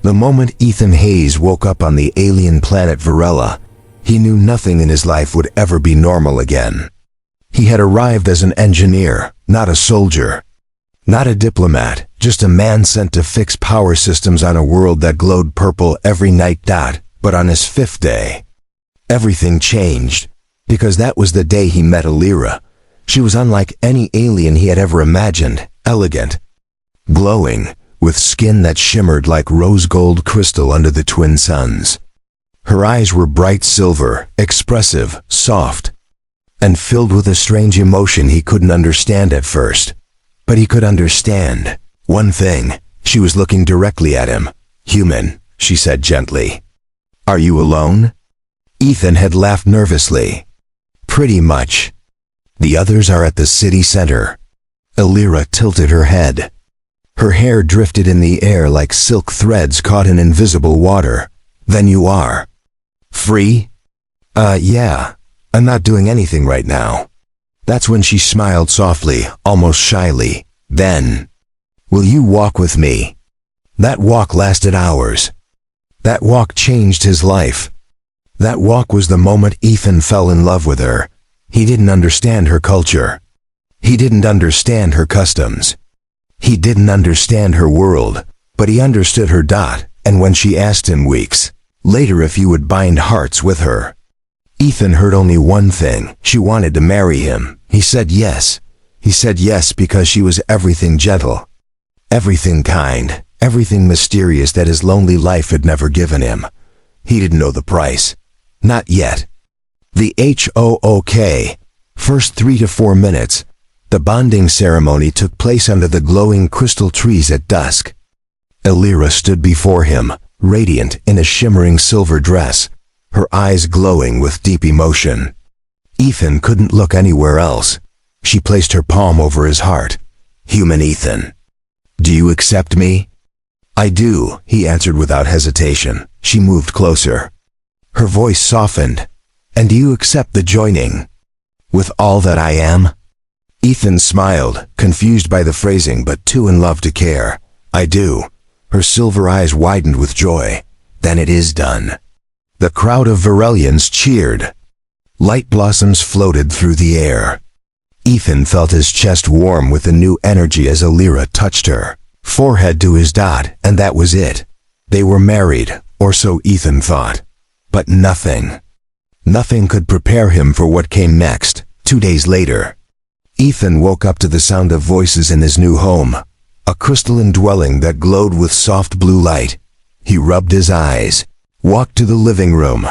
The moment Ethan Hayes woke up on the alien planet Virella, he knew nothing in his life would ever be normal again. He had arrived as an engineer, not a soldier. Not a diplomat, just a man sent to fix power systems on a world that glowed purple every night. But on his 5th day, everything changed, because that was the day he met Alira. She was unlike any alien he had ever imagined, elegant, glowing, with skin that shimmered like rose gold crystal under the twin suns. Her eyes were bright silver, expressive, soft, and filled with a strange emotion he couldn't understand at first. But he could understand one thing. She was looking directly at him. "Human," she said gently. "Are you alone?" Ethan had laughed nervously. "Pretty much. The others are at the city center." Alira tilted her head. Her hair drifted in the air like silk threads caught in invisible water. "Then you are free?" Yeah. I'm not doing anything right now." That's when she smiled softly, almost shyly. "Then, will you walk with me?" That walk lasted hours. That walk changed his life. That walk was the moment Ethan fell in love with her. He didn't understand her culture. He didn't understand her customs. He didn't understand her world, but he understood her. And when she asked him weeks later if he would bind hearts with her, Ethan heard only one thing: she wanted to marry him. He said yes. He said yes because she was everything gentle, everything kind, everything mysterious that his lonely life had never given him. He didn't know the price. Not yet. The first 3 to 4 minutes, the bonding ceremony took place under the glowing crystal trees at dusk. Alira stood before him, radiant in a shimmering silver dress, her eyes glowing with deep emotion. Ethan couldn't look anywhere else. She placed her palm over his heart. "Human Ethan, do you accept me?" "I do," he answered without hesitation. She moved closer. Her voice softened. "And do you accept the joining? With all that I am?" Ethan smiled, confused by the phrasing but too in love to care. "I do." Her silver eyes widened with joy. "Then it is done." The crowd of Virellians cheered. Light blossoms floated through the air. Ethan felt his chest warm with a new energy as Alira touched her forehead to his and that was it. They were married, or so Ethan thought. But nothing could prepare him for what came next. 2 days later, Ethan woke up to the sound of voices in his new home, a crystalline dwelling that glowed with soft blue light. He rubbed his eyes, walked to the living room,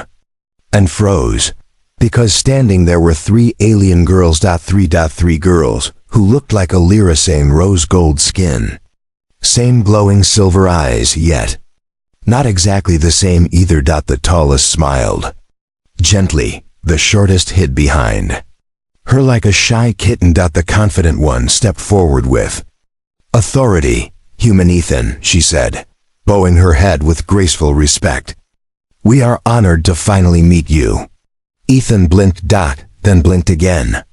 and froze, because standing there were 3 alien girls. 3 girls, who looked like Alira, same rose gold skin, same glowing silver eyes, yet not exactly the same either. The tallest smiled gently, the shortest hid behind her like a shy kitten. The confident one stepped forward with authority. "Human Ethan," she said, bowing her head with graceful respect. "We are honored to finally meet you." Ethan blinked, then blinked again.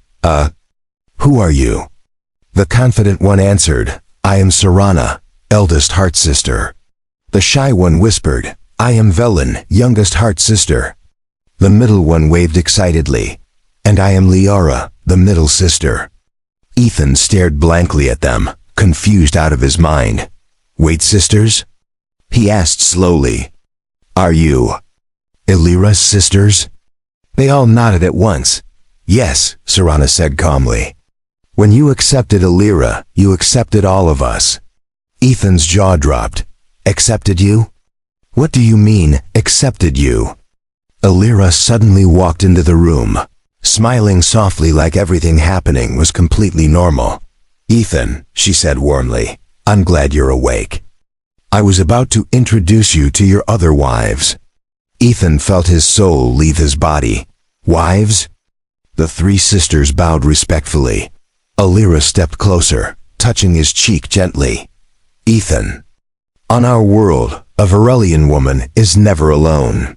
Who are you?" The confident one answered, "I am Serana, eldest heart sister." The shy one whispered, "I am Velen, youngest heart sister." The middle one waved excitedly, "And I am Liara, the middle sister." Ethan stared blankly at them, confused out of his mind. "Wait, sisters?" he asked slowly. "Are you Alira's sisters?" They all nodded at once. "Yes," Serana said calmly. "When you accepted Alira, you accepted all of us." Ethan's jaw dropped. "Accepted you? What do you mean, accepted you?" Alira suddenly walked into the room, smiling softly like everything happening was completely normal. "Ethan," she said warmly, "I'm glad you're awake. I was about to introduce you to your other wives." Ethan felt his soul leave his body. "Wives?" The 3 sisters bowed respectfully. Alira stepped closer, touching his cheek gently. "Ethan, on our world, a Virellian woman is never alone.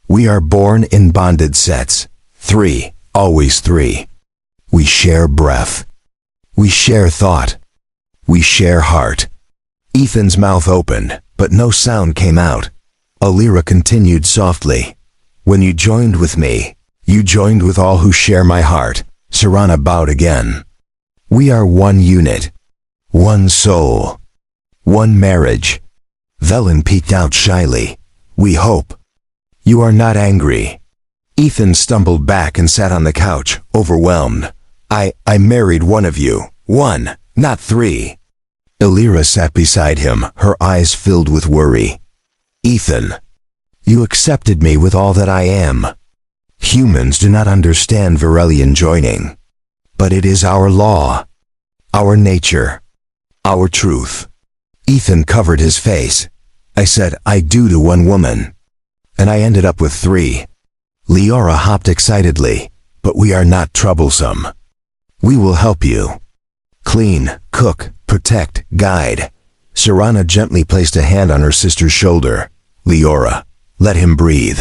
We are born in bonded sets. 3, always 3. We share breath. We share thought. We share heart." Ethan's mouth opened, but no sound came out. Alira continued softly. When you joined with me, you joined with all who share my heart. Serana bowed again. We are one unit, one soul, one marriage. Velen peeked out shyly. We hope. You are not angry. Ethan stumbled back and sat on the couch, overwhelmed. I married one of you. One, not three. Alira sat beside him, her eyes filled with worry. Ethan, you accepted me with all that I am. Humans do not understand Virellian joining. But it is our law, our nature, our truth. Ethan covered his face. I said I do to one woman. And I ended up with three. Leora hopped excitedly. But we are not troublesome. We will help you. Clean, cook, protect, guide. Serana gently placed a hand on her sister's shoulder. Leora, let him breathe.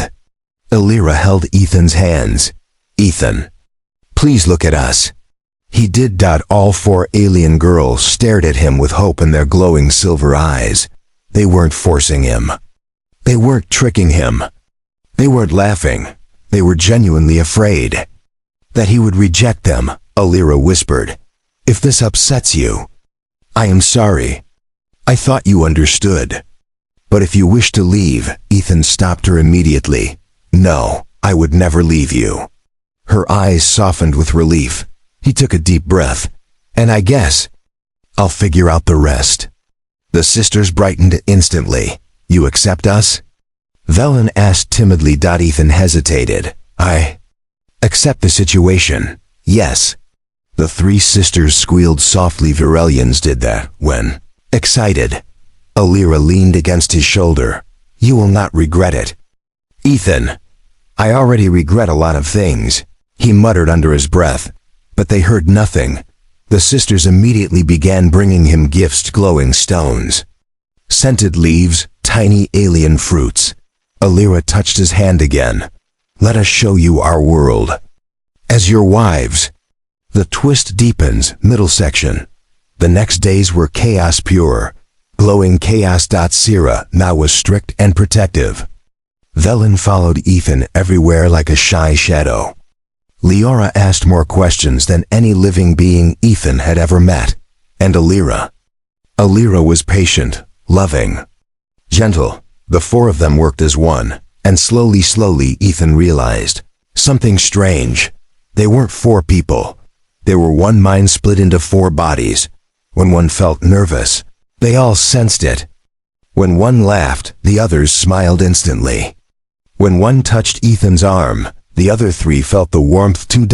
Alira held Ethan's hands. Ethan, please look at us. He did. All four alien girls stared at him with hope in their glowing silver eyes. They weren't forcing him. They weren't tricking him. They weren't laughing. They were genuinely afraid. That he would reject them, Alira whispered. If this upsets you, I am sorry. I thought you understood. But if you wish to leave, Ethan stopped her immediately. No, I would never leave you. Her eyes softened with relief. He took a deep breath. And I guess I'll figure out the rest. The sisters brightened instantly. You accept us? Velen asked timidly. Ethan hesitated. I accept the situation. Yes. The three sisters squealed softly. Virellians did that when excited. Alira leaned against his shoulder. You will not regret it. Ethan, I already regret a lot of things, he muttered under his breath. But they heard nothing. The sisters immediately began bringing him gifts, glowing stones, scented leaves, tiny alien fruits. Alira touched his hand again. Let us show you our world. As your wives. The twist deepens, middle section. The next days were chaos pure. Glowing chaos. Sira now was strict and protective. Velen followed Ethan everywhere like a shy shadow. Leora asked more questions than any living being Ethan had ever met. And Alira was patient, loving, gentle. The four of them worked as one. And slowly Ethan realized something strange. They weren't four people. They were one mind split into four bodies. When one felt nervous, they all sensed it. When one laughed, the others smiled instantly. When one touched Ethan's arm, the other three felt the warmth too.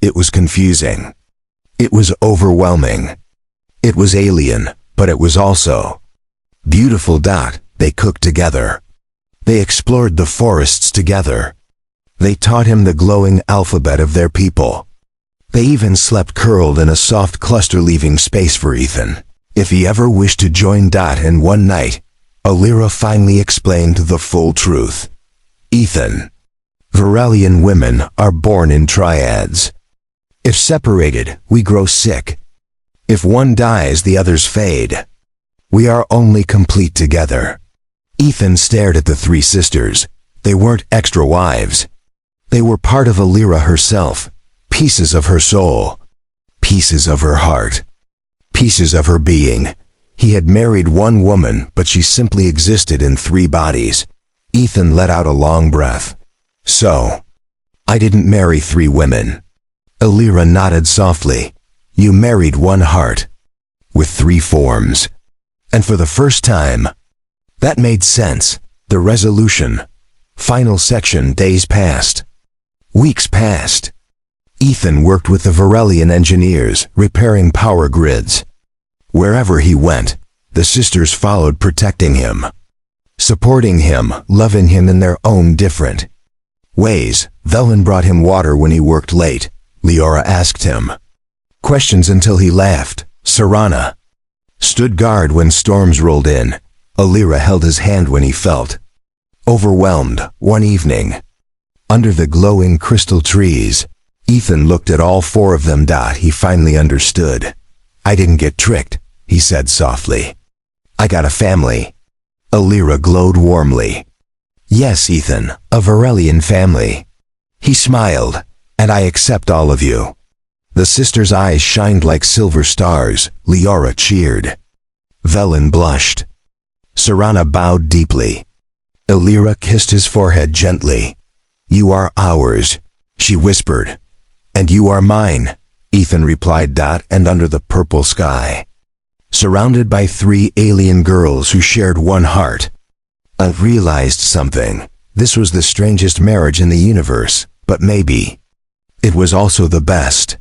It was confusing. It was overwhelming. It was alien, but it was also beautiful. They cooked together. They explored the forests together. They taught him the glowing alphabet of their people. They even slept curled in a soft cluster, leaving space for Ethan if he ever wished to join. And one night, Alira finally explained the full truth. Ethan, Virellian women are born in triads. If separated, we grow sick. If one dies, the others fade. We are only complete together. Ethan stared at the three sisters. They weren't extra wives. They were part of Alira herself, pieces of her soul, pieces of her heart, pieces of her being. He had married one woman, but she simply existed in three bodies. Ethan let out a long breath. So, I didn't marry three women. Alira nodded softly. You married one heart, with three forms. And for the first time, that made sense. The resolution. Final section. Days passed. Weeks passed. Ethan worked with the Virellian engineers, repairing power grids. Wherever he went, the sisters followed, protecting him, supporting him, loving him in their own different ways. Velen brought him water when he worked late. Leora asked him questions until he laughed. Serana stood guard when storms rolled in. Alira held his hand when he felt overwhelmed. One evening, under the glowing crystal trees, Ethan looked at all four of them. He finally understood. I didn't get tricked, he said softly. I got a family. Alira glowed warmly. Yes, Ethan, a Virellian family. He smiled. And I accept all of you. The sisters' eyes shined like silver stars. Liara cheered. Velen blushed. Serana bowed deeply. Alira kissed his forehead gently. You are ours, she whispered. And you are mine, Ethan replied. And under the purple sky, surrounded by 3 alien girls who shared one heart. I realized something. This was the strangest marriage in the universe, but maybe it was also the best.